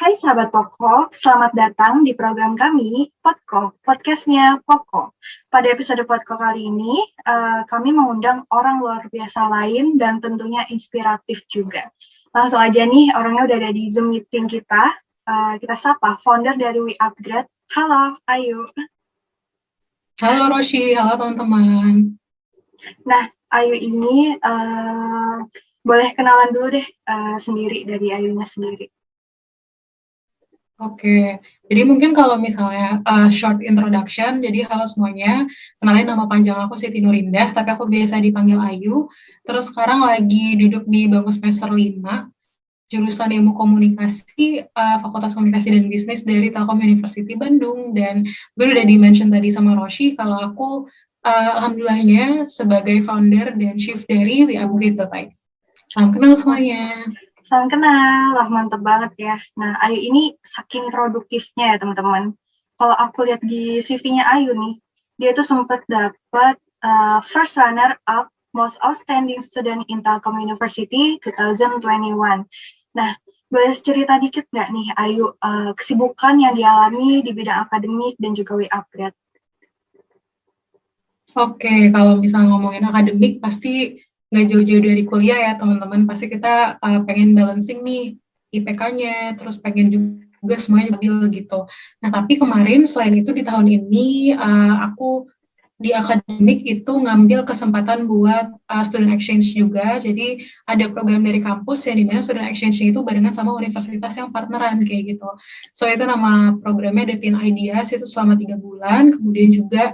Hai sahabat Poko, selamat datang di program kami, Podko, podcastnya Poko. Pada episode Podko kali ini, kami mengundang orang luar biasa lain dan tentunya inspiratif juga. Langsung aja nih, orangnya udah ada di Zoom meeting kita. Kita sapa, founder dari We Upgrade. Halo, Ayu. Halo Roshi, halo teman-teman. Nah, Ayu ini boleh kenalan dulu deh sendiri dari Ayunya sendiri. Oke, jadi mungkin kalau misalnya short introduction, jadi halo semuanya, kenalin nama panjang aku Siti Nurindah, tapi aku biasa dipanggil Ayu. Terus sekarang lagi duduk di bangku semester 5, jurusan Ilmu Komunikasi, Fakultas Komunikasi dan Bisnis dari Telkom University Bandung. Dan gue udah di-mention tadi sama Roshi, kalau aku alhamdulillahnya sebagai founder dan chief dari We Upgrade. Salam kenal semuanya. Salam kenal, wah mantep banget ya. Nah, Ayu ini saking produktifnya ya teman-teman. Kalau aku lihat di CV-nya Ayu nih, dia tuh sempat dapat first runner up most outstanding student in Telkom University 2021. Nah, boleh cerita dikit nggak nih Ayu kesibukan yang dialami di bidang akademik dan juga We Upgrade? Oke, kalau misalnya ngomongin akademik pasti nggak jauh-jauh dari kuliah ya teman-teman. Pasti kita pengen balancing nih IPK-nya, terus pengen juga semuanya stabil gitu. Nah, tapi kemarin selain itu di tahun ini aku di akademik itu ngambil kesempatan buat student exchange juga. Jadi ada program dari kampus yang dimana student exchange itu barengan sama universitas yang partneran kayak gitu. So itu nama programnya The Teen Ideas, itu selama 3 bulan. Kemudian juga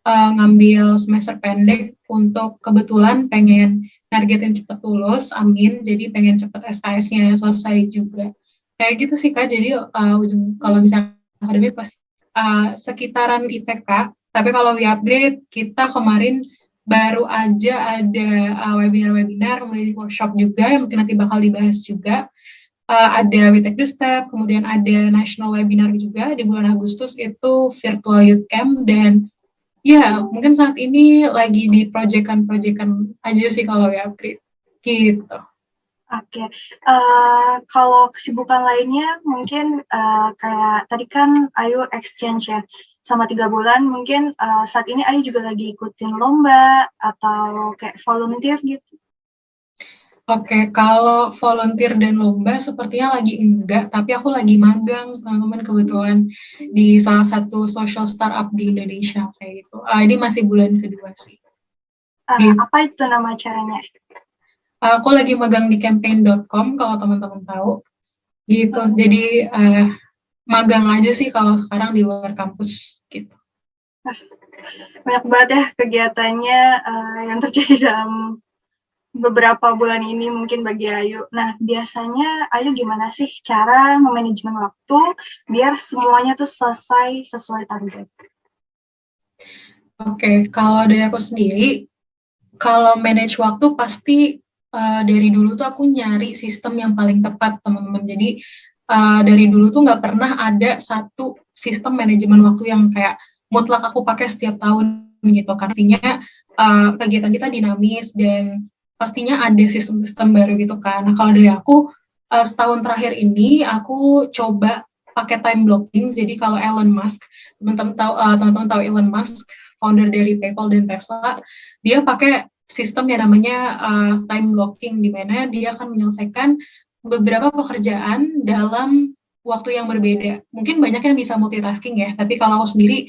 ngambil semester pendek untuk kebetulan pengen targetin cepet lulus, amin. Jadi pengen cepet SKS-nya selesai juga. Kayak gitu sih Kak. Jadi kalau misalnya akademik pasti sekitaran IPK. Tapi kalau We Upgrade, kita kemarin baru aja ada webinar-webinar, kemudian workshop juga, yang mungkin nanti bakal dibahas juga. Ada We Take the Step, kemudian ada national webinar juga di bulan Agustus, itu virtual youth camp, dan ya mungkin saat ini lagi di proyekan-proyekan aja sih kalau We Upgrade. Gitu. Oke, kalau kesibukan lainnya mungkin kayak tadi kan Ayu exchange ya sama 3 bulan, mungkin saat ini Ayu juga lagi ikutin lomba atau kayak volunteer gitu. Oke, kalau volunteer dan lomba sepertinya lagi enggak, tapi aku lagi magang, teman-teman, kebetulan di salah satu social startup di Indonesia kayak gitu. Ini masih bulan kedua sih. Gitu. Apa itu nama acaranya? Aku lagi magang di campaign.com kalau teman-teman tahu. Gitu. Jadi magang aja sih kalau sekarang di luar kampus gitu. Banyak banget ya kegiatannya yang terjadi dalam beberapa bulan ini mungkin bagi Ayu. Nah, biasanya Ayu gimana sih cara memanajemen waktu biar semuanya tuh selesai sesuai target? Oke, kalau dari aku sendiri, kalau manage waktu pasti dari dulu tuh aku nyari sistem yang paling tepat, teman-teman. Jadi dari dulu tuh nggak pernah ada satu sistem manajemen waktu yang kayak mutlak aku pakai setiap tahun gitu. Karena kegiatan kita dinamis dan pastinya ada sistem-sistem baru gitu kan. Nah, kalau dari aku setahun terakhir ini aku coba pakai time blocking. Jadi kalau Elon Musk, teman-teman tahu Elon Musk, founder dari PayPal dan Tesla, dia pakai sistem yang namanya time blocking, di mana dia akan menyelesaikan beberapa pekerjaan dalam waktu yang berbeda. Mungkin banyak yang bisa multitasking ya, tapi kalau aku sendiri,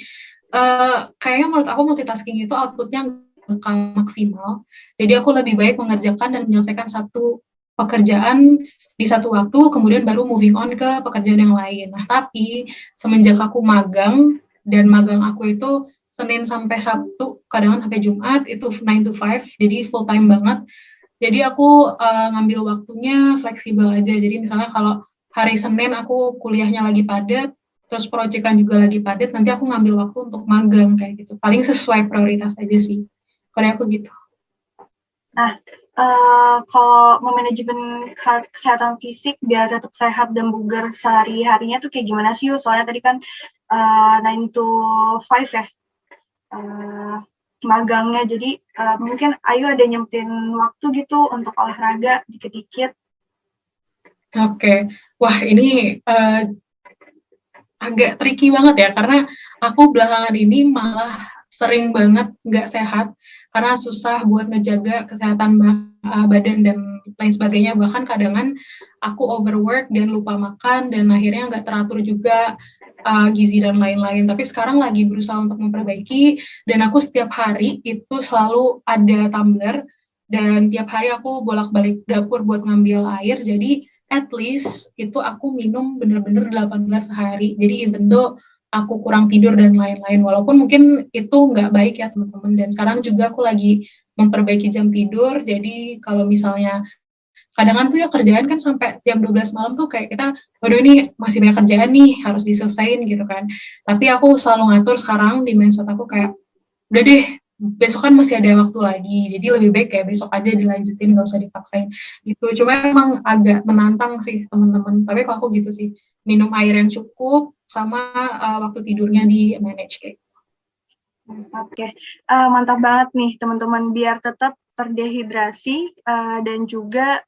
kayaknya menurut aku multitasking itu outputnya bakal maksimal. Jadi aku lebih baik mengerjakan dan menyelesaikan satu pekerjaan di satu waktu, kemudian baru moving on ke pekerjaan yang lain. Nah, tapi semenjak aku magang, dan magang aku itu Senin sampai Sabtu, kadang sampai Jumat, itu 9 to 5, jadi full time banget. Jadi aku ngambil waktunya fleksibel aja. Jadi misalnya kalau hari Senin aku kuliahnya lagi padat, terus proyekan juga lagi padat, nanti aku ngambil waktu untuk magang kayak gitu. Paling sesuai prioritas aja sih. Kalau aku gitu. Nah, kalau memanajemen kesehatan fisik biar tetap sehat dan bugar sehari-harinya tuh kayak gimana sih? Soalnya tadi kan 9 to 5 ya magangnya. Jadi mungkin Ayu ada nyempetin waktu gitu untuk olahraga dikit-dikit. Oke. Wah, ini agak tricky banget ya, karena aku belakangan ini malah sering banget nggak sehat, karena susah buat ngejaga kesehatan badan dan lain sebagainya. Bahkan kadangan aku overwork dan lupa makan, dan akhirnya nggak teratur juga gizi dan lain-lain. Tapi sekarang lagi berusaha untuk memperbaiki, dan aku setiap hari itu selalu ada tumbler, dan tiap hari aku bolak-balik dapur buat ngambil air, jadi at least itu aku minum bener-bener 18 sehari. Jadi even though aku kurang tidur dan lain-lain, walaupun mungkin itu nggak baik ya teman-teman. Dan sekarang juga aku lagi memperbaiki jam tidur, jadi kalau misalnya kadang kan tuh ya kerjaan kan sampai jam 12 malam tuh kayak kita, waduh ini masih banyak kerjaan nih, harus diselesain gitu kan. Tapi aku selalu ngatur sekarang di mindset aku kayak, udah deh, besok kan masih ada waktu lagi, jadi lebih baik kayak besok aja dilanjutin, nggak usah dipaksain gitu. Cuma emang agak menantang sih teman-teman, tapi kalau aku gitu sih, minum air yang cukup sama waktu tidurnya di manage kayak. Oke, mantap banget nih teman-teman, biar tetap terdehidrasi dan juga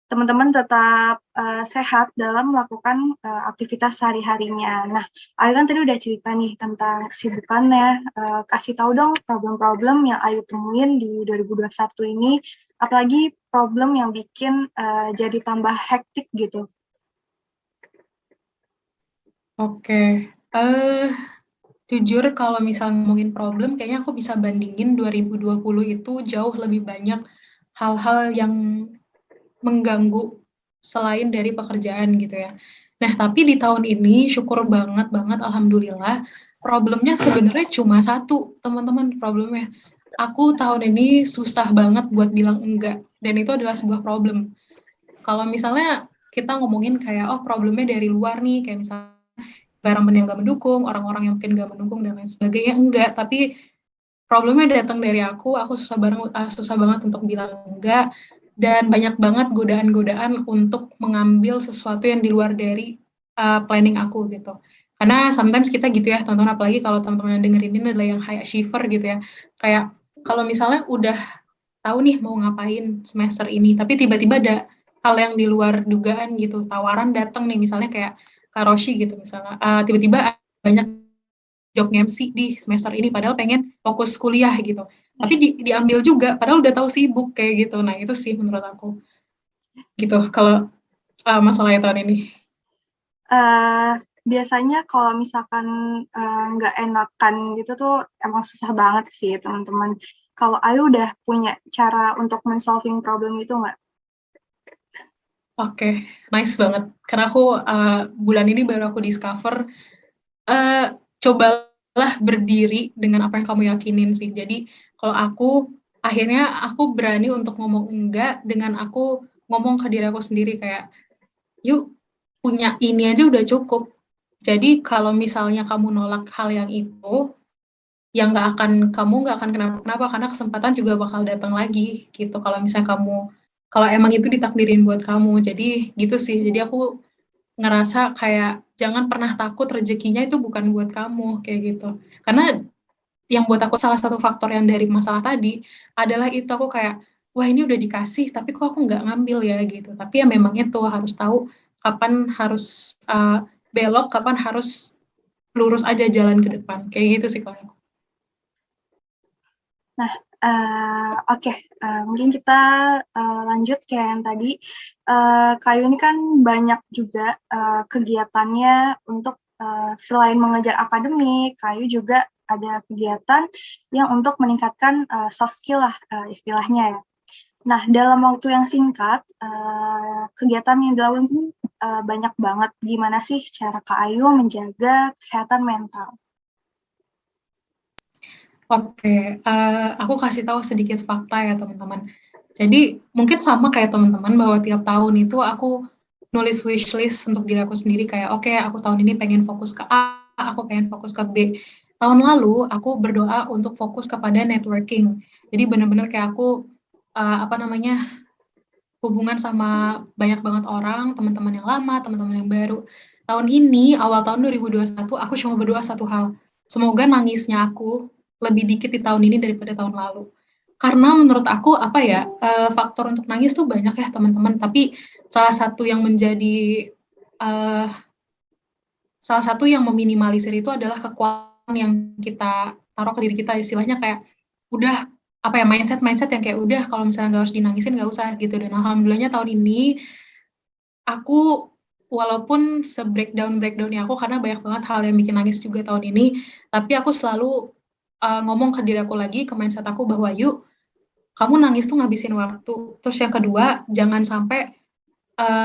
teman-teman tetap sehat dalam melakukan aktivitas sehari-harinya. Nah, Ayu kan tadi udah cerita nih tentang kesibukannya. Kasih tahu dong problem-problem yang Ayu temuin di 2021 ini, apalagi problem yang bikin jadi tambah hektik gitu. Oke, jujur kalau misalnya ngomongin problem, kayaknya aku bisa bandingin 2020 itu jauh lebih banyak hal-hal yang mengganggu selain dari pekerjaan gitu ya. Nah, tapi di tahun ini syukur banget banget alhamdulillah, problemnya sebenarnya cuma satu, teman-teman, problemnya. Aku tahun ini susah banget buat bilang enggak, dan itu adalah sebuah problem. Kalau misalnya kita ngomongin kayak, oh problemnya dari luar nih, kayak misalnya environment yang gak mendukung, orang-orang yang mungkin gak mendukung, dan lain sebagainya, enggak. Tapi problemnya datang dari aku susah banget untuk bilang enggak, dan banyak banget godaan-godaan untuk mengambil sesuatu yang di luar dari planning aku gitu. Karena sometimes kita gitu ya, teman-teman, apalagi kalau teman-teman yang dengerin ini adalah yang high achiever gitu ya. Kayak kalau misalnya udah tahu nih mau ngapain semester ini, tapi tiba-tiba ada hal yang di luar dugaan gitu, tawaran datang nih, misalnya kayak Karoshi gitu misalnya, tiba-tiba banyak job MC di semester ini, padahal pengen fokus kuliah gitu. Tapi diambil juga, padahal udah tahu sibuk kayak gitu. Nah itu sih menurut aku. Gitu, kalau masalahnya tahun ini. Biasanya kalau misalkan nggak enakan gitu tuh emang susah banget sih teman-teman. Kalau Ayu udah punya cara untuk men-solving problem itu nggak? Oke, nice banget. Karena aku bulan ini baru aku discover, cobalah berdiri dengan apa yang kamu yakinin sih. Jadi kalau akhirnya aku berani untuk ngomong enggak dengan aku ngomong ke diri aku sendiri kayak, yuk punya ini aja udah cukup. Jadi kalau misalnya kamu nolak hal yang itu, yang kamu nggak akan kenapa-kenapa, karena kesempatan juga bakal datang lagi gitu. Kalau emang itu ditakdirin buat kamu, jadi gitu sih. Jadi aku ngerasa kayak jangan pernah takut rezekinya itu bukan buat kamu kayak gitu. Karena yang buat aku salah satu faktor yang dari masalah tadi adalah itu, aku kayak wah ini udah dikasih tapi kok aku nggak ngambil ya gitu. Tapi ya memang itu harus tahu kapan harus belok, kapan harus lurus aja jalan ke depan kayak gitu sih kalau aku. Nah, oke, mungkin kita lanjut ke yang tadi. Kayu ini kan banyak juga kegiatannya untuk selain mengejar akademik, Kayu juga ada kegiatan yang untuk meningkatkan soft skill lah istilahnya ya. Nah, dalam waktu yang singkat, kegiatan yang dilakukan banyak banget. Gimana sih cara Kak Ayu menjaga kesehatan mental? Oke, aku kasih tahu sedikit fakta ya teman-teman. Jadi mungkin sama kayak teman-teman bahwa tiap tahun itu aku nulis wishlist untuk diri aku sendiri kayak oke, aku tahun ini pengen fokus ke A, aku pengen fokus ke B. Tahun lalu aku berdoa untuk fokus kepada networking. Jadi benar-benar kayak aku hubungan sama banyak banget orang, teman-teman yang lama, teman-teman yang baru. Tahun ini, awal tahun 2021, aku cuma berdoa satu hal. Semoga nangisnya aku lebih dikit di tahun ini daripada tahun lalu. Karena menurut aku faktor untuk nangis tuh banyak ya teman-teman. Tapi salah satu yang menjadi uh, salah satu yang meminimalisir itu adalah kekuatan yang kita taruh ke diri kita, istilahnya kayak udah mindset yang kayak udah kalau misalnya nggak harus dinangisin nggak usah gitu. Dan alhamdulillahnya tahun ini aku walaupun breakdownnya aku karena banyak banget hal yang bikin nangis juga tahun ini, tapi aku selalu ngomong ke diri aku lagi, ke mindset aku bahwa yuk kamu nangis tuh ngabisin waktu. Terus yang kedua, jangan sampai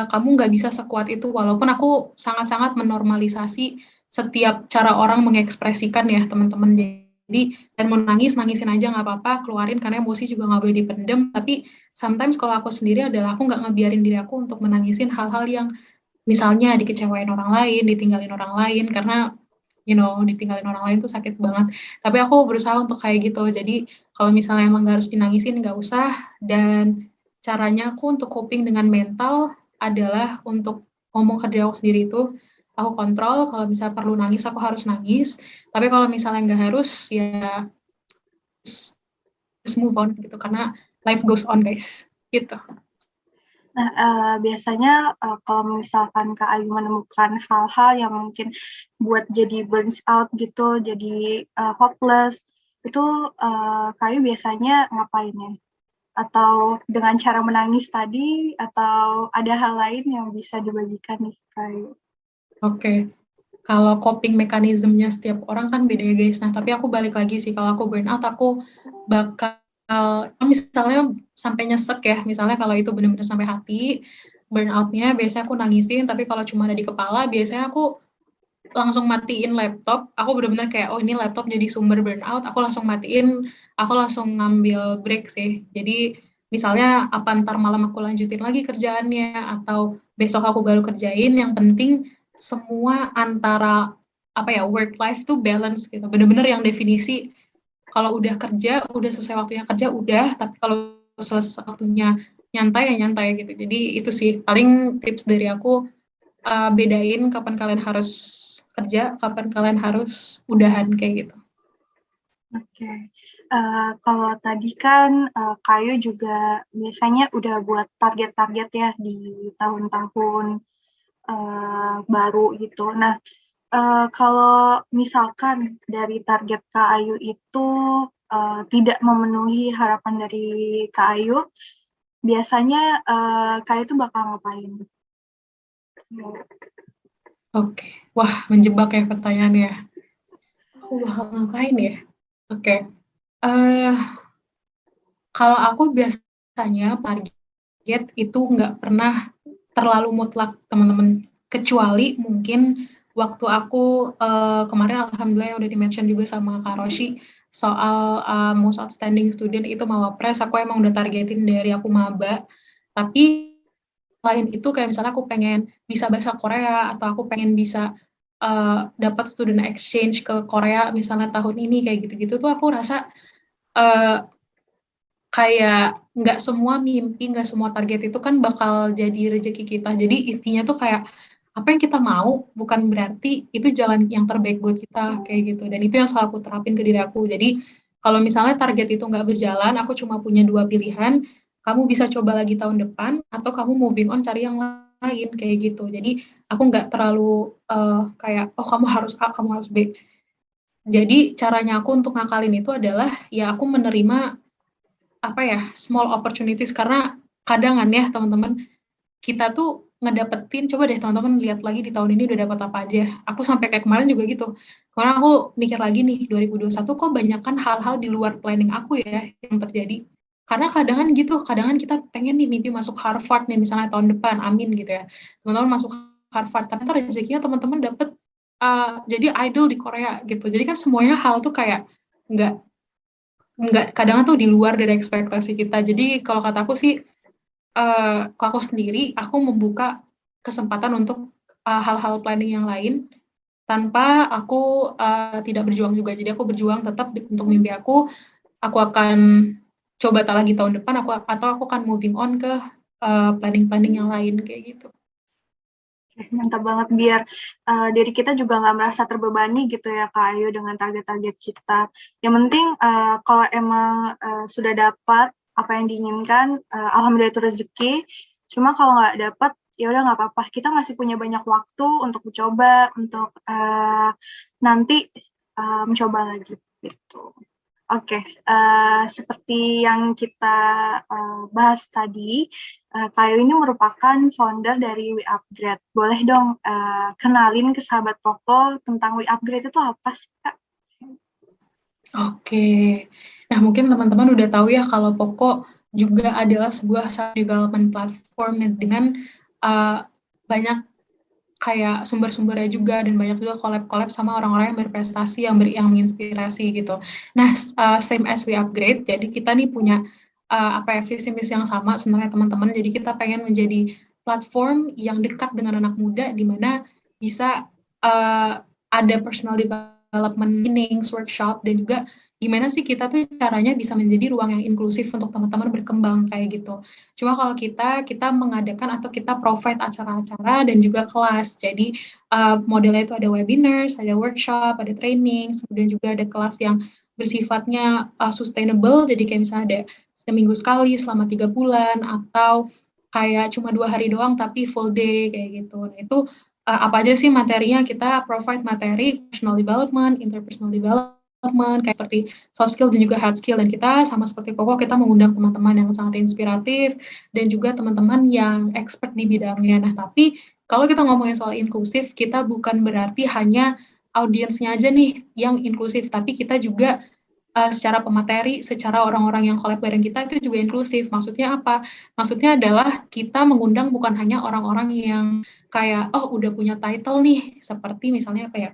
kamu nggak bisa sekuat itu. Walaupun aku sangat-sangat menormalisasi setiap cara orang mengekspresikan ya teman-teman. Jadi dan mau nangis nangisin aja nggak apa-apa, keluarin karena emosi juga nggak boleh dipendem. Tapi sometimes kalau aku sendiri adalah aku nggak ngebiarin diri aku untuk menangisin hal-hal yang misalnya dikecewain orang lain, ditinggalin orang lain, karena ditinggalin orang lain tuh sakit banget. Tapi aku berusaha untuk kayak gitu. Jadi kalau misalnya emang nggak harus dinangisin, nggak usah. Dan caranya aku untuk coping dengan mental adalah untuk ngomong ke diri aku sendiri itu, aku kontrol. Kalau misalnya perlu nangis, aku harus nangis. Tapi kalau misalnya nggak harus, ya just move on gitu. Karena life goes on, guys. Gitu. Nah, biasanya kalau misalkan Kak Ayu menemukan hal-hal yang mungkin buat jadi burns out gitu, jadi hopeless, itu Kak Ayu biasanya ngapain ya? Atau dengan cara menangis tadi, atau ada hal lain yang bisa dibagikan nih Kak Ayu? Oke. Kalau coping mekanismenya setiap orang kan beda ya guys. Nah, tapi aku balik lagi sih, kalau aku burn out, aku bakal, misalnya sampai nyesek ya, misalnya kalau itu benar-benar sampai hati, burn out-nya biasanya aku nangisin, tapi kalau cuma ada di kepala, biasanya aku langsung matiin laptop, aku benar-benar kayak, oh ini laptop jadi sumber burn out, aku langsung matiin, aku langsung ngambil break sih. Jadi, misalnya apa ntar malam aku lanjutin lagi kerjaannya, atau besok aku baru kerjain, yang penting semua antara work life tuh balance gitu. Bener-bener yang definisi kalau udah kerja, udah selesai waktunya kerja udah, tapi kalau selesai waktunya nyantai ya nyantai gitu. Jadi itu sih paling tips dari aku, bedain kapan kalian harus kerja, kapan kalian harus udahan kayak gitu. Oke, kalau tadi kan Kayu juga biasanya udah buat target-target ya di tahun-tahun baru gitu. Nah, kalau misalkan dari target Kak Ayu itu tidak memenuhi harapan dari Kak Ayu, biasanya Kak Ayu itu bakal ngapain? Oke, wah menjebak ya pertanyaannya. Aku bakal ngapain ya? Oke, uh, kalau aku biasanya target itu nggak pernah terlalu mutlak teman-teman, kecuali mungkin waktu aku kemarin alhamdulillah udah di-mention juga sama Kak Roshi soal most outstanding student itu Mawapres, aku emang udah targetin dari aku maba, tapi lain itu kayak misalnya aku pengen bisa bahasa Korea atau aku pengen bisa dapat student exchange ke Korea misalnya tahun ini kayak gitu-gitu tuh aku rasa uh, kayak nggak semua mimpi, nggak semua target itu kan bakal jadi rezeki kita. Jadi intinya tuh kayak apa yang kita mau bukan berarti itu jalan yang terbaik buat kita kayak gitu. Dan itu yang selalu aku terapin ke diri aku. Jadi kalau misalnya target itu nggak berjalan, aku cuma punya dua pilihan. Kamu bisa coba lagi tahun depan atau kamu moving on cari yang lain kayak gitu. Jadi aku nggak terlalu kayak oh kamu harus A, kamu harus B. Jadi caranya aku untuk ngakalin itu adalah ya aku menerima small opportunities, karena kadang ya teman-teman kita tuh ngedapetin, coba deh teman-teman lihat lagi di tahun ini udah dapat apa aja. Aku sampai kayak kemarin juga gitu, karena aku mikir lagi nih 2021 kok banyak kan hal-hal di luar planning aku ya yang terjadi. Karena kadang gitu, kadang kita pengen nih mimpi masuk Harvard nih misalnya tahun depan, amin gitu ya, teman-teman masuk Harvard, tapi ternyata rezekinya teman-teman dapet jadi idol di Korea gitu. Jadi kan semuanya hal tuh kayak nggak kadang tuh di luar dari ekspektasi kita. Jadi kalau kataku sih, kalau aku sendiri, aku membuka kesempatan untuk hal-hal planning yang lain tanpa aku tidak berjuang juga. Jadi aku berjuang tetap untuk mimpi aku. Aku akan coba tak lagi tahun depan, atau aku akan moving on ke planning-planning yang lain kayak gitu. Mantap banget, biar diri kita juga nggak merasa terbebani gitu ya Kak Ayu dengan target-target kita. Yang penting kalau emang sudah dapat apa yang diinginkan, alhamdulillah itu rezeki. Cuma kalau nggak dapat, ya udah nggak apa-apa. Kita masih punya banyak waktu untuk mencoba, untuk nanti mencoba lagi gitu. Oke, seperti yang kita bahas tadi, Kayu ini merupakan founder dari WeUpgrade. Boleh dong kenalin ke sahabat Poko tentang WeUpgrade itu apa sih, Kak? Oke, nah mungkin teman-teman udah tahu ya kalau Poco juga adalah sebuah self development platform dengan banyak kayak sumber-sumbernya juga dan banyak juga collab-collab sama orang-orang yang berprestasi yang menginspirasi gitu. Nah, same as WeUpgrade, jadi kita nih punya visi misi yang sama sebenarnya teman-teman. Jadi kita pengen menjadi platform yang dekat dengan anak muda di mana bisa ada personal development trainings, workshop, dan juga gimana sih kita tuh caranya bisa menjadi ruang yang inklusif untuk teman-teman berkembang kayak gitu. Cuma kalau kita mengadakan atau kita provide acara-acara dan juga kelas. Jadi modelnya itu ada webinars, ada workshop, ada training, kemudian juga ada kelas yang bersifatnya sustainable. Jadi kayak misalnya ada seminggu sekali selama 3 bulan atau kayak cuma 2 hari doang tapi full day kayak gitu. Nah itu apa aja sih materinya? Kita provide materi personal development, interpersonal development, kayak seperti soft skill dan juga hard skill. Dan kita sama seperti Koko, kita mengundang teman-teman yang sangat inspiratif dan juga teman-teman yang expert di bidangnya. Nah, tapi kalau kita ngomongin soal inklusif, kita bukan berarti hanya audiensnya aja nih yang inklusif, tapi kita juga secara pemateri, secara orang-orang yang collab bareng kita itu juga inklusif. Maksudnya apa? Maksudnya adalah kita mengundang bukan hanya orang-orang yang kayak, oh udah punya title nih, seperti misalnya apa ya,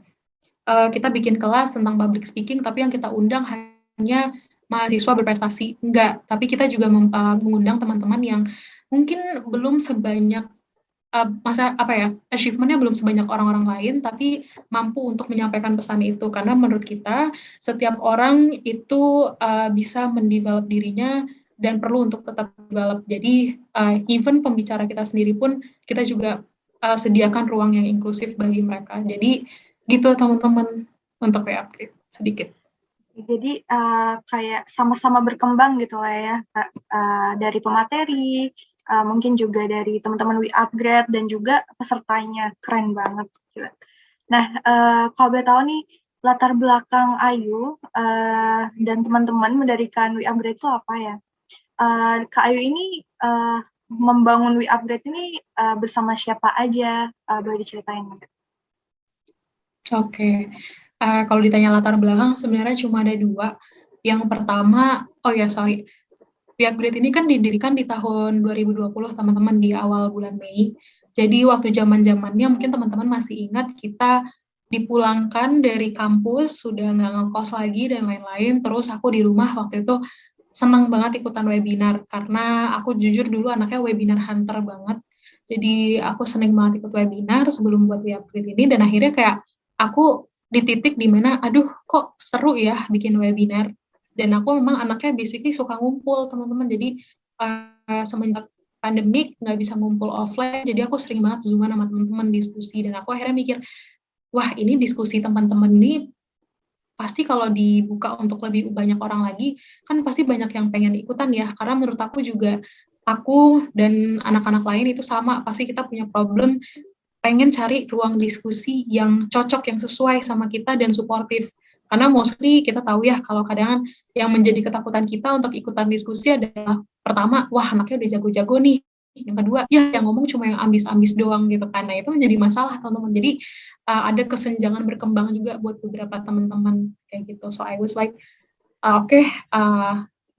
kita bikin kelas tentang public speaking, tapi yang kita undang hanya mahasiswa berprestasi. Enggak, tapi kita juga mengundang teman-teman yang mungkin belum sebanyak achievementnya belum sebanyak orang-orang lain, tapi mampu untuk menyampaikan pesan itu. Karena menurut kita setiap orang itu bisa mendevelop dirinya dan perlu untuk tetap develop. Jadi even pembicara kita sendiri pun kita juga sediakan ruang yang inklusif bagi mereka. Jadi gitu teman-teman untuk upgrade sedikit. Jadi kayak sama-sama berkembang gitu lah ya, Kak. Dari pemateri, mungkin juga dari teman-teman WeUpgrade dan juga pesertanya. Keren banget. Gila. Nah, kalau boleh tahu nih, latar belakang Ayu dan teman-teman mendirikan WeUpgrade itu apa ya? Kak Ayu ini membangun WeUpgrade ini bersama siapa aja? Boleh diceritain nggak? Oke, kalau ditanya latar belakang sebenarnya cuma ada 2. Yang pertama, WeUpgrade ini kan didirikan di tahun 2020 teman-teman, di awal bulan Mei. Jadi waktu zaman-zamannya mungkin teman-teman masih ingat kita dipulangkan dari kampus, sudah nggak ngekos lagi dan lain-lain. Terus aku di rumah waktu itu senang banget ikutan webinar karena aku jujur dulu anaknya webinar hunter banget. Jadi aku seneng banget ikut webinar sebelum buat WeUpgrade ini, dan akhirnya kayak aku di titik dimana aduh kok seru ya bikin webinar, dan aku memang anaknya basically suka ngumpul teman-teman. Jadi semenjak pandemik nggak bisa ngumpul offline, jadi aku sering banget zooman sama teman-teman diskusi, dan aku akhirnya mikir wah ini diskusi teman-teman ini pasti kalau dibuka untuk lebih banyak orang lagi kan pasti banyak yang pengen ikutan ya, karena menurut aku juga aku dan anak-anak lain itu sama, pasti kita punya problem pengen cari ruang diskusi yang cocok, yang sesuai sama kita dan suportif. Karena mostly kita tahu ya kalau kadang yang menjadi ketakutan kita untuk ikutan diskusi adalah pertama, wah anaknya udah jago-jago nih. Yang kedua, ya yang ngomong cuma yang ambis-ambis doang gitu kan. Nah itu menjadi masalah teman-teman. Jadi ada kesenjangan berkembang juga buat beberapa teman-teman kayak gitu. So I was like,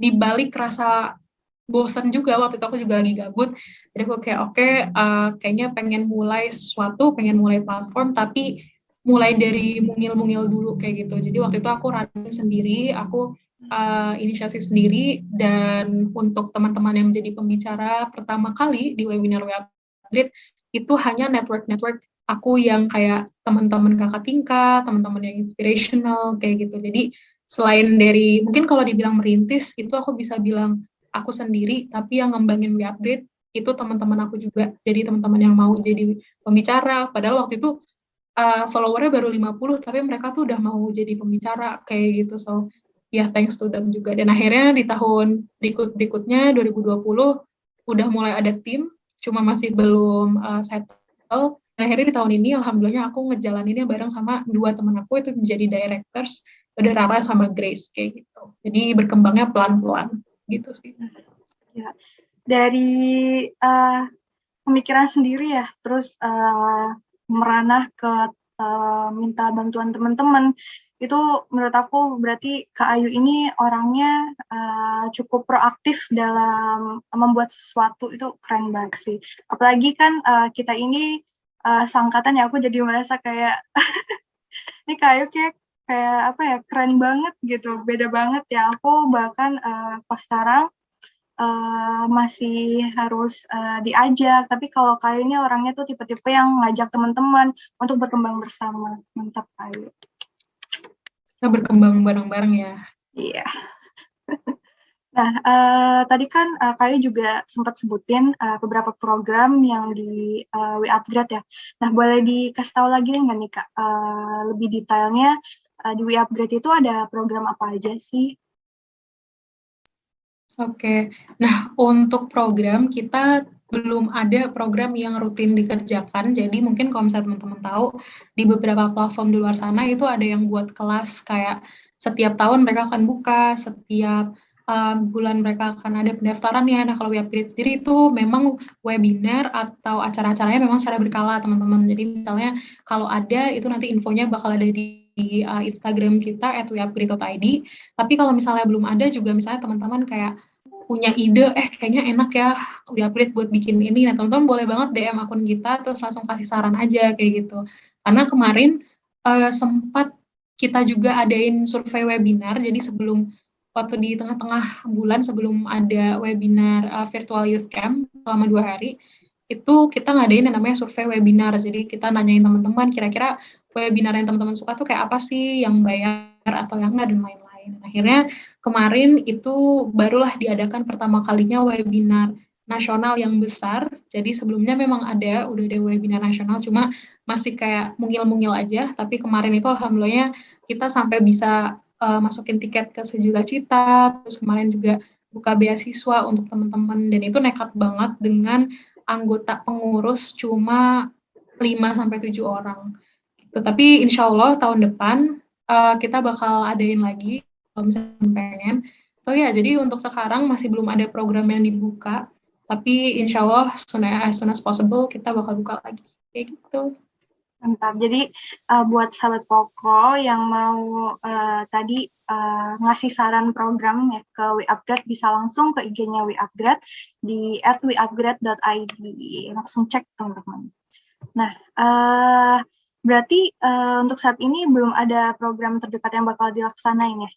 di balik rasa bosan juga waktu itu aku juga lagi gabut, jadi aku kayak kayaknya pengen mulai sesuatu, pengen mulai platform tapi mulai dari mungil-mungil dulu kayak gitu. Jadi waktu itu aku running sendiri, aku inisiasi sendiri, dan untuk teman-teman yang menjadi pembicara pertama kali di webinar WeUpgrade itu hanya network aku yang kayak teman-teman kakak tingkat, teman-teman yang inspirational kayak gitu. Jadi selain dari mungkin kalau dibilang merintis itu aku bisa bilang aku sendiri, tapi yang ngembangin WeUpgrade itu teman-teman aku juga. Jadi teman-teman yang mau jadi pembicara, padahal waktu itu followernya baru 50, tapi mereka tuh udah mau jadi pembicara kayak gitu. So, ya thanks to them juga. Dan akhirnya di tahun berikutnya 2020 udah mulai ada tim, cuma masih belum settle. Dan akhirnya di tahun ini alhamdulillah aku ngejalaninnya bareng sama dua teman aku itu menjadi directors, ada Rara sama Grace kayak gitu. Jadi berkembangnya pelan-pelan gitu sih. Ya. Dari pemikiran sendiri ya, terus meranah ke minta bantuan teman-teman, itu menurut aku berarti Kak Ayu ini orangnya cukup proaktif dalam membuat sesuatu, itu keren banget sih. Apalagi kan kita ini seangkatan ya, aku jadi merasa kayak ini Kak Ayu kayak apa ya, keren banget gitu, beda banget ya. Aku bahkan pas sekarang masih harus diajak, tapi kalau Kayu ini orangnya tuh tipe-tipe yang ngajak teman-teman untuk berkembang bersama. Mantap Kayu. Kita berkembang bareng-bareng ya. Iya. Nah, tadi kan Kayu juga sempat sebutin beberapa program yang di We Upgrade ya. Nah, boleh dikasih tahu lagi nggak nih Kak, lebih detailnya di We Upgrade itu ada program apa aja sih? Oke, nah untuk program kita belum ada program yang rutin dikerjakan. Jadi mungkin kalau misalnya teman-teman tahu di beberapa platform di luar sana itu ada yang buat kelas kayak setiap tahun mereka akan buka, setiap bulan mereka akan ada pendaftarannya. Nah kalau Webgrid sendiri itu memang webinar atau acara-acaranya memang secara berkala teman-teman. Jadi misalnya kalau ada itu nanti infonya bakal ada di Instagram kita @webgrid.id. Tapi kalau misalnya belum ada juga misalnya teman-teman kayak punya ide, kayaknya enak ya Upgrade buat bikin ini. Nah, teman-teman boleh banget DM akun kita, terus langsung kasih saran aja, kayak gitu. Karena kemarin sempat kita juga adain survei webinar, jadi sebelum, waktu di tengah-tengah bulan sebelum ada webinar virtual youth camp selama 2 hari, itu kita ngadain yang namanya survei webinar. Jadi kita nanyain teman-teman, kira-kira webinar yang teman-teman suka tuh kayak apa sih, yang bayar atau yang enggak, dan lain-lain. Akhirnya kemarin itu barulah diadakan pertama kalinya webinar nasional yang besar. Jadi sebelumnya memang udah ada webinar nasional, cuma masih kayak mungil-mungil aja. Tapi kemarin itu alhamdulillahnya kita sampai bisa masukin tiket ke Sejuta Cita, terus kemarin juga buka beasiswa untuk teman-teman, dan itu nekat banget dengan anggota pengurus cuma 5-7 orang. Tapi insya Allah tahun depan kita bakal adain lagi kalau misalnya pengen. So ya, jadi untuk sekarang masih belum ada program yang dibuka, tapi insya Allah as soon as possible kita bakal buka lagi. Kayak gitu. Mantap. Jadi buat sahabat Poko yang mau tadi ngasih saran program ya ke We Upgrade, bisa langsung ke IG-nya We Upgrade di @weupgrade.id. Langsung cek teman-teman. Nah, berarti untuk saat ini belum ada program terdekat yang bakal dilaksanain ya?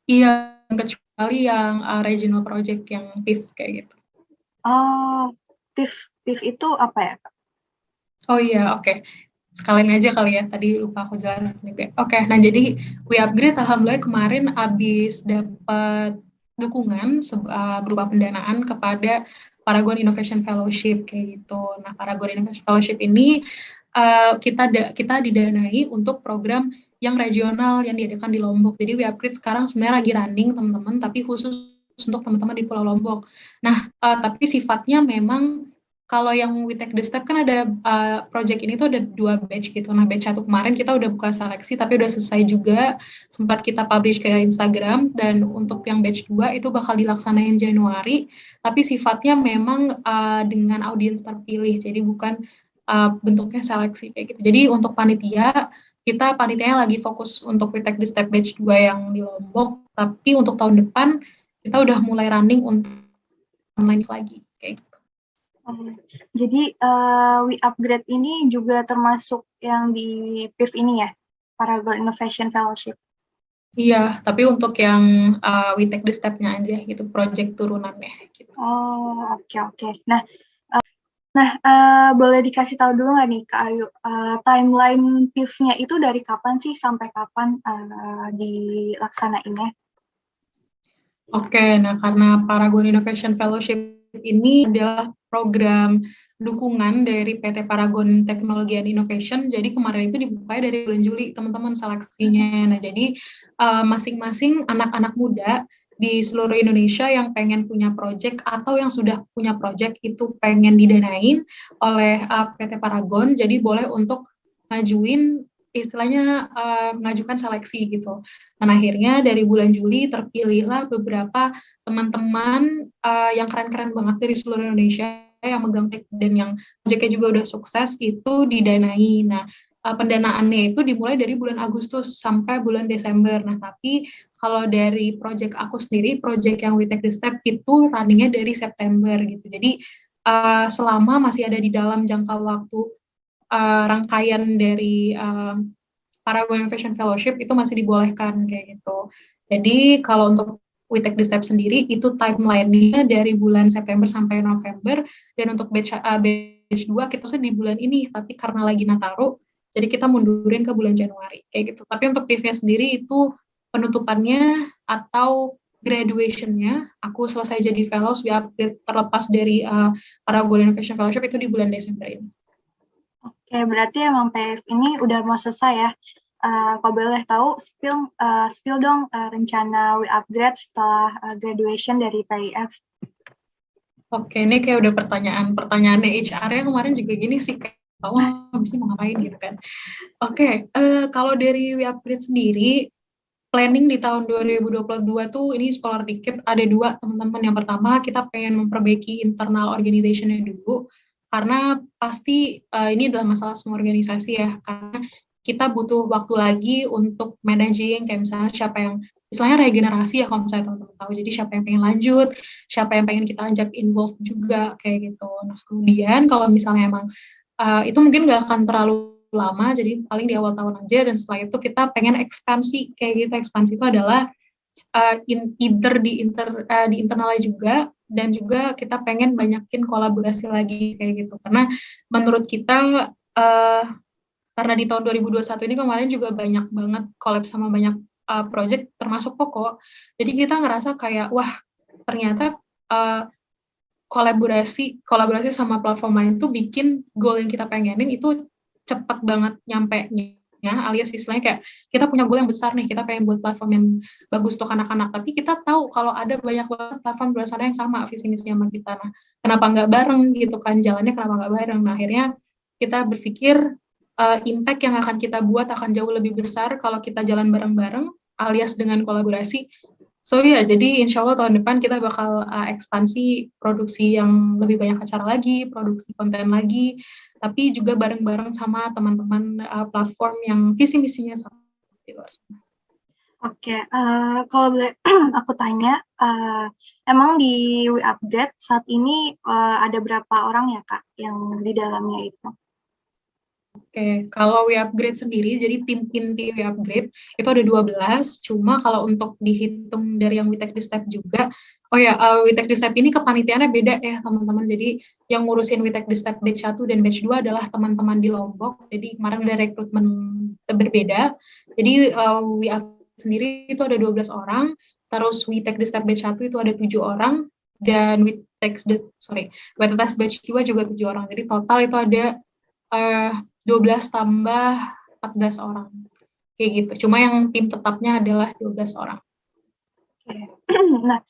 Iya, kecuali yang regional project yang PIF kayak gitu. Oh, PIF itu apa ya, Kak? Oh iya, oke. Sekalian aja kali ya, tadi lupa aku jelasin juga. Oke, nah jadi We Upgrade alhamdulillah kemarin habis dapat dukungan berupa pendanaan kepada Paragon Innovation Fellowship kayak gitu. Nah, Paragon Innovation Fellowship ini kita didanai untuk program yang regional yang diadakan di Lombok. Jadi We Upgrade sekarang sebenarnya lagi running teman-teman, tapi khusus untuk teman-teman di Pulau Lombok. Nah, tapi sifatnya memang kalau yang We Take the Step kan ada project ini tuh ada 2 batch gitu. Nah, batch 1 kemarin kita udah buka seleksi tapi udah selesai juga, sempat kita publish ke Instagram, dan untuk yang batch 2 itu bakal dilaksanain Januari, tapi sifatnya memang dengan audiens terpilih. Jadi bukan bentuknya seleksi kayak gitu. Jadi untuk panitia, kita panitianya lagi fokus untuk We Take the Step batch 2 yang di Lombok, tapi untuk tahun depan kita udah mulai running untuk online lagi kayak gitu. Jadi We Upgrade ini juga termasuk yang di PIF ini ya, Paragon Innovation Fellowship. Iya, tapi untuk yang We Take the Step-nya aja gitu, project turunannya. Gitu. Oh, oke. Nah, boleh dikasih tahu dulu nggak nih Kak Ayu, timeline PIF-nya itu dari kapan sih sampai kapan dilaksanainnya? Oke, nah karena Paragon Innovation Fellowship ini adalah program dukungan dari PT Paragon Teknologi and Innovation. Jadi kemarin itu dibuka dari bulan Juli, teman-teman seleksinya. Nah, jadi masing-masing anak-anak muda di seluruh Indonesia yang pengen punya project atau yang sudah punya project itu pengen didanain oleh PT Paragon, jadi boleh untuk ngajuin istilahnya mengajukan seleksi gitu. Dan akhirnya dari bulan Juli terpilihlah beberapa teman-teman yang keren-keren banget dari seluruh Indonesia yang megang dan yang proyeknya juga udah sukses itu didanai. Nah, pendanaannya itu dimulai dari bulan Agustus sampai bulan Desember. Nah, tapi kalau dari proyek aku sendiri, proyek yang We Take the Step itu runningnya dari September gitu. Jadi selama masih ada di dalam jangka waktu rangkaian dari Paragon Innovation Fellowship itu masih dibolehkan kayak gitu. Jadi kalau untuk We Take the Step sendiri itu timeline-nya dari bulan September sampai November, dan untuk batch 2 kita di bulan ini, tapi karena lagi Nataru jadi kita mundurin ke bulan Januari kayak gitu. Tapi untuk PIV-nya sendiri itu penutupannya atau graduation-nya aku selesai jadi fellows we upgrade terlepas dari Paragon Innovation Fellowship itu di bulan Desember ini. Oke, berarti emang PIF ini udah mau selesai ya. Kalau boleh tahu, spill dong rencana We Upgrade setelah graduation dari PIF. Oke, ini kayak udah pertanyaannya HR-nya kemarin juga gini sih, kayak habis ini mau ngapain gitu kan. Oke, kalau dari We Upgrade sendiri, planning di tahun 2022 tuh ini spoiler dikit, ada 2 teman-teman. Yang pertama, kita pengen memperbaiki internal organization-nya dulu, karena pasti ini adalah masalah semua organisasi ya, karena kita butuh waktu lagi untuk managing, kayak misalnya siapa yang, istilahnya regenerasi ya kalau misalnya teman-teman tahu, jadi siapa yang pengen lanjut, siapa yang pengen kita ajak involve juga, kayak gitu. Nah, kemudian kalau misalnya emang itu mungkin nggak akan terlalu lama, jadi paling di awal tahun aja, dan setelah itu kita pengen ekspansi, kayak gitu. Ekspansi itu adalah either di internalnya juga, dan juga kita pengen banyakin kolaborasi lagi kayak gitu, karena menurut kita karena di tahun 2021 ini kemarin juga banyak banget collab sama banyak project termasuk Koko, jadi kita ngerasa kayak wah ternyata kolaborasi sama platform lain tuh bikin goal yang kita pengenin itu cepat banget nyampe-nya, alias istilahnya kayak kita punya goal yang besar nih, kita pengen buat platform yang bagus untuk anak-anak, tapi kita tahu kalau ada banyak banget platform di luar sana yang sama visi misinya sama kita. Nah, kenapa nggak bareng gitu kan, jalannya kenapa nggak bareng? Nah, akhirnya kita berpikir impact yang akan kita buat akan jauh lebih besar kalau kita jalan bareng-bareng alias dengan kolaborasi. So ya, jadi insya Allah tahun depan kita bakal ekspansi produksi yang lebih banyak acara lagi, produksi konten lagi, tapi juga bareng-bareng sama teman-teman platform yang visi misinya sama di luar sana. Oke, kalau boleh aku tanya, emang di We Upgrade saat ini ada berapa orang ya Kak yang di dalamnya itu? Oke, kalau We Upgrade sendiri, jadi tim inti We Upgrade itu ada 12, cuma kalau untuk dihitung dari yang We Take the Step juga, We Take the Step ini kepanitiaannya beda ya teman-teman, jadi yang ngurusin We Take the Step batch 1 dan batch 2 adalah teman-teman di Lombok, jadi kemarin ada rekrutmen berbeda, jadi We Upgrade sendiri itu ada 12 orang, terus We Take the Step batch 1 itu ada 7 orang, dan We Take the batch 2 juga 7 orang, jadi total itu ada 12 tambah 14 orang. Kayak gitu. Cuma yang tim tetapnya adalah 12 orang. Oke. Nah,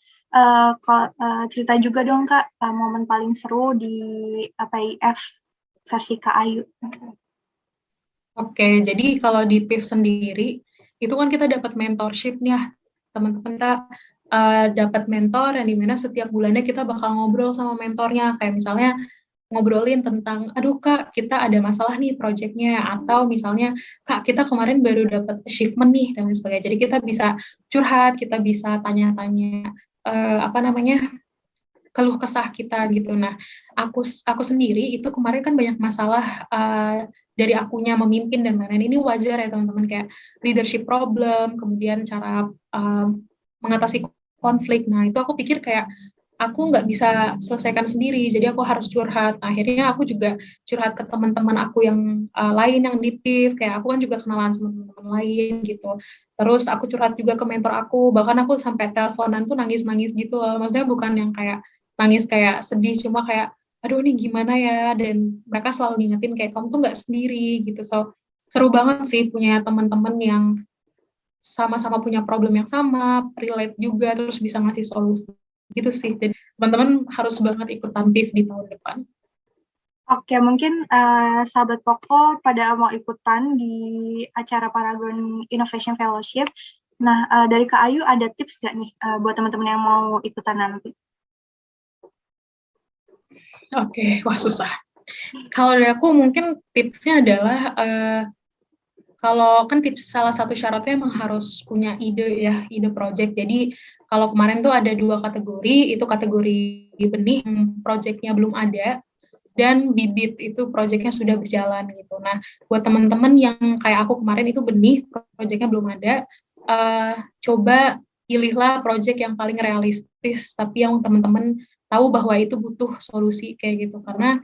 cerita juga dong Kak, momen paling seru di PIF versi Kak Ayu. Oke, jadi kalau di PIF sendiri, itu kan kita dapat mentorship nih ya, teman-teman kita dapat mentor yang dimana setiap bulannya kita bakal ngobrol sama mentornya, kayak misalnya ngobrolin tentang, aduh Kak, kita ada masalah nih proyeknya, atau misalnya, Kak, kita kemarin baru dapat achievement nih, dan sebagainya. Jadi kita bisa curhat, kita bisa tanya-tanya, keluh kesah kita gitu. Nah, aku sendiri itu kemarin kan banyak masalah dari akunya memimpin dan lain-lain. Ini wajar ya teman-teman, kayak leadership problem, kemudian cara mengatasi konflik. Nah, itu aku pikir kayak aku nggak bisa selesaikan sendiri, jadi aku harus curhat. Akhirnya aku juga curhat ke teman-teman aku yang lain yang di PIF, kayak aku kan juga kenalan sama teman-teman lain gitu. Terus aku curhat juga ke mentor aku, bahkan aku sampai teleponan tuh nangis-nangis gitu loh. Maksudnya bukan yang kayak nangis kayak sedih, cuma kayak aduh ini gimana ya, dan mereka selalu ngingetin kayak kamu tuh nggak sendiri gitu. So seru banget sih punya teman-teman yang sama-sama punya problem yang sama, relate juga, terus bisa ngasih solusi gitu sih. Jadi teman-teman harus banget ikutan PIF di tahun depan. Oke, mungkin sahabat Poko pada mau ikutan di acara Paragon Innovation Fellowship. Nah, dari Kak Ayu ada tips nggak nih buat teman-teman yang mau ikutan nanti? Oke, wah susah. Kalau dari aku mungkin tipsnya adalah kalau kan tips salah satu syaratnya emang harus punya ide ya, ide project. Jadi kalau kemarin tuh ada 2 kategori, itu kategori benih projectnya belum ada, dan bibit itu projectnya sudah berjalan gitu. Nah, buat teman-teman yang kayak aku kemarin itu benih, projectnya belum ada, coba pilihlah project yang paling realistis, tapi yang teman-teman tahu bahwa itu butuh solusi kayak gitu. Karena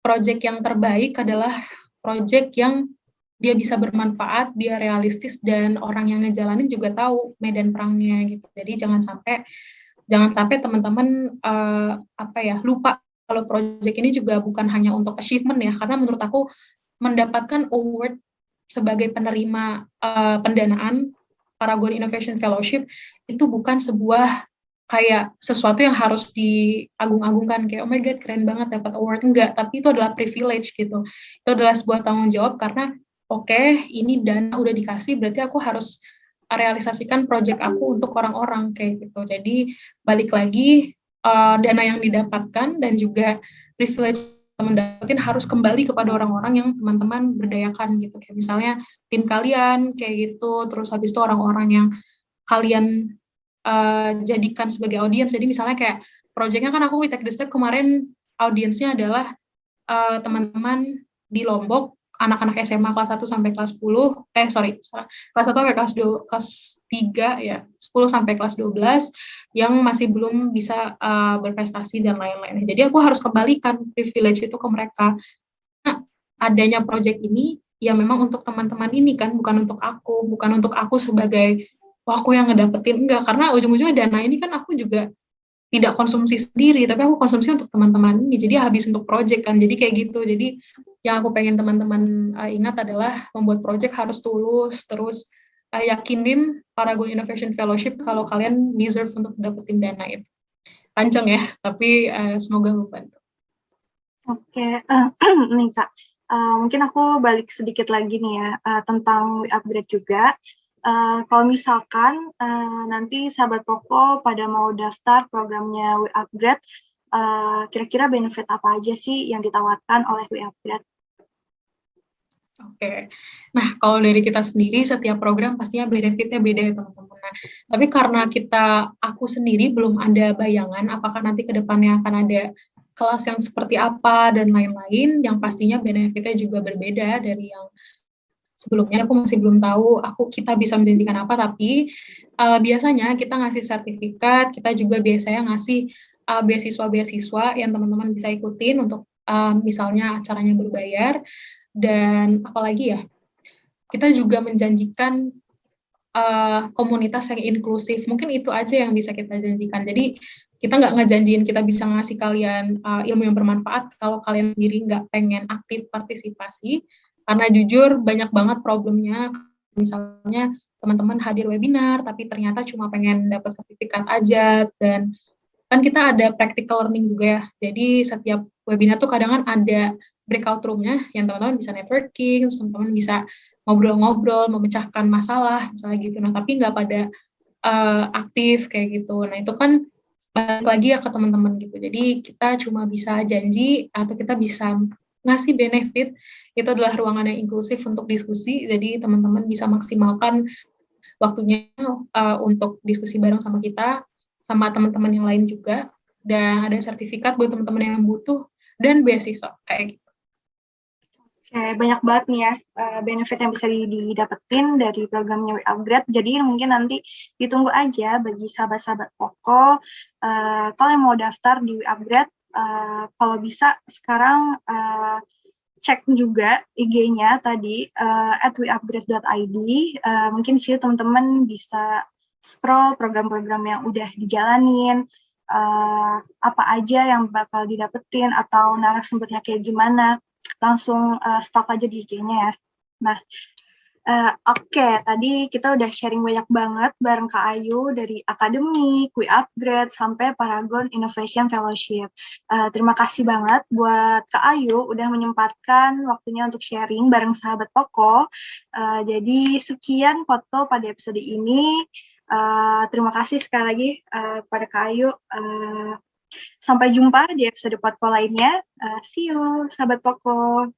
project yang terbaik adalah project yang dia bisa bermanfaat, dia realistis, dan orang yang ngejalanin juga tahu medan perangnya gitu. Jadi jangan sampai teman-teman lupa kalau project ini juga bukan hanya untuk achievement ya, karena menurut aku mendapatkan award sebagai penerima pendanaan Paragon Innovation Fellowship itu bukan sebuah kayak sesuatu yang harus diagung-agungkan kayak oh my god keren banget dapat award, enggak, tapi itu adalah privilege gitu. Itu adalah sebuah tanggung jawab karena oke, ini dana udah dikasih berarti aku harus realisasikan project aku untuk orang-orang kayak gitu. Jadi balik lagi dana yang didapatkan dan juga privilege mendapatkan harus kembali kepada orang-orang yang teman-teman berdayakan gitu. Kayak misalnya tim kalian kayak gitu, terus habis itu orang-orang yang kalian jadikan sebagai audiens. Jadi misalnya kayak projectnya kan aku We Take the Step kemarin audiensnya adalah teman-teman di Lombok, anak-anak SMA kelas 1 sampai kelas 10, kelas 1 sampai kelas 2, kelas 3 ya, 10 sampai kelas 12 yang masih belum bisa berprestasi dan lain-lain. Jadi aku harus kembalikan privilege itu ke mereka. Nah, adanya project ini ya memang untuk teman-teman ini kan, bukan untuk aku sebagai wah aku yang ngedapetin, enggak, karena ujung-ujungnya dana ini kan aku juga tidak konsumsi sendiri, tapi aku konsumsi untuk teman-teman ini, jadi habis untuk project kan, jadi kayak gitu. Jadi yang aku pengen teman-teman ingat adalah membuat project harus tulus, terus yakinin Paragon Innovation Fellowship kalau kalian deserve untuk dapetin dana itu. Panjang ya, tapi semoga membantu. Oke, nih Kak, mungkin aku balik sedikit lagi nih ya, tentang upgrade juga. Kalau misalkan nanti sahabat Poko pada mau daftar programnya Upgrade, kira-kira benefit apa aja sih yang ditawarkan oleh Upgrade? Oke, nah kalau dari kita sendiri setiap program pastinya benefitnya beda ya teman-teman. Nah, tapi karena aku sendiri belum ada bayangan apakah nanti ke depannya akan ada kelas yang seperti apa dan lain-lain, yang pastinya benefitnya juga berbeda dari yang sebelumnya. Aku masih belum tahu kita bisa menjanjikan apa, tapi biasanya kita ngasih sertifikat, kita juga biasanya ngasih beasiswa-beasiswa yang teman-teman bisa ikutin untuk misalnya acaranya berbayar. Dan apalagi ya, kita juga menjanjikan komunitas yang inklusif. Mungkin itu aja yang bisa kita janjikan. Jadi kita nggak ngejanjiin kita bisa ngasih kalian ilmu yang bermanfaat kalau kalian sendiri nggak pengen aktif partisipasi. Karena jujur banyak banget problemnya. Misalnya teman-teman hadir webinar, tapi ternyata cuma pengen dapat sertifikat aja. Dan kan kita ada practical learning juga ya. Jadi setiap webinar tuh kadang kan ada breakout room-nya yang teman-teman bisa networking, teman-teman bisa ngobrol-ngobrol, memecahkan masalah, misalnya gitu. Nah, tapi nggak pada aktif kayak gitu. Nah, itu kan balik lagi ya ke teman-teman gitu. Jadi kita cuma bisa janji atau kita bisa ngasih benefit, itu adalah ruangan yang inklusif untuk diskusi, jadi teman-teman bisa maksimalkan waktunya untuk diskusi bareng sama kita, sama teman-teman yang lain juga, dan ada sertifikat buat teman-teman yang butuh, dan beasiswa kayak gitu. Oke, banyak banget nih ya benefit yang bisa didapetin dari programnya Upgrade. Jadi mungkin nanti ditunggu aja bagi sahabat-sahabat Poko. Kalau yang mau daftar di Upgrade, kalau bisa sekarang cek juga IG-nya tadi @weupgrade.id. Mungkin di situ teman-teman bisa scroll program-program yang udah dijalanin. apa aja yang bakal didapetin atau narasumbernya kayak gimana, langsung stalk aja di IG-nya ya. Nah, oke, tadi kita udah sharing banyak banget bareng Kak Ayu dari Akademi, Quick Upgrade, sampai Paragon Innovation Fellowship. Terima kasih banget buat Kak Ayu udah menyempatkan waktunya untuk sharing bareng sahabat Poko. Jadi sekian foto pada episode ini. Terima kasih sekali lagi pada Kak Ayu. Sampai jumpa di episode Poko lainnya. See you, sahabat Poko.